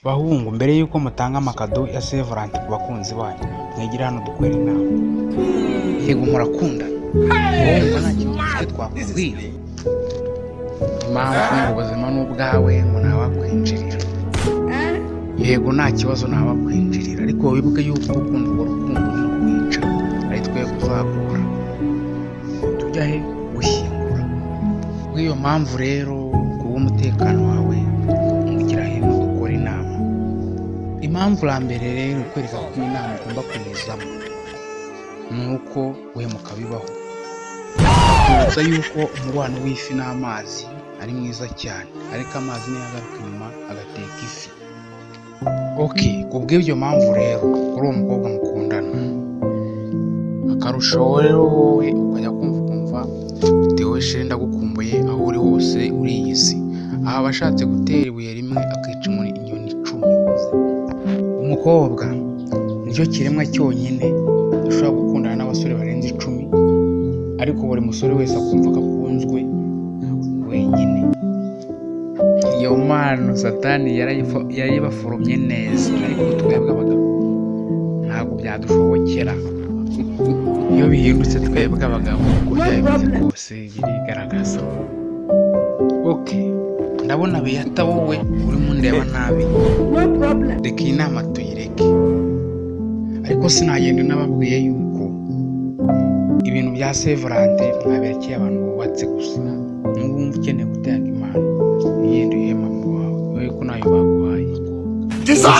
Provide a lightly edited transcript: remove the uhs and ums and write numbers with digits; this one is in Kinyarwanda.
Bahungu, mbere yuko mutanga amakado ya Saint Valentin ku bakunzi banyu, mwegera hano dukwera inama. Yego murakunda, wowe nta kintu gifite twakubwira. Impamvu ngo ubuzima n'ubwawe ngo ntawakwinjirira. Yego nta kibazo ntawakwinjirira, ariko wibuke yuko urukundo no kwica ari twe kuzakura. Tujya he gushyingura. Bw'iyo mpamvu rero kubw'umutekano wawe mugira hino dukora inama. Impamvu la mbere rero kwereka ko inama ugomba kuyizamo nuko uhemuka bibaho. Tuzi yuko umubano w'ifi n'amazi ari mwiza cyane, ariko amazi niyo agaruka inyuma agateka ifi. Kubw'ibyo mpamvu rero kuri uwo mukobwa mukundana, akarusho rero wowe ukajya kumva Theo Sheri ndagukumbuye aho uri hose uri iyi si. Aha abashatse gutera ibuye rimwe akica inyoni 10. Umukobwa nicyo kiremwa cyonyine gishobora gukundana n'abasore barenze 10, ariko buri musore wese akumva ko akunzwe wenyine. Iyo mpano Satani yarayibaforomye neza, ariko twebwe abagabo ntabwo byadushobokera. Iyo bihindutse twebwe abagabo uko byabimeze kose birigaragaza. Ndabona Beata wowe urimo ndeba nabi, reka iyi nama tuyireke. Ariko sinagenda nababwiye yuko ibintu bya Saint Valentin mwaberekeye abantu bubatse gusa. N'ubumva ukeneye gutanga impano yindi uhema mu wawe, wowe ko nayo baguhaye. Jesus!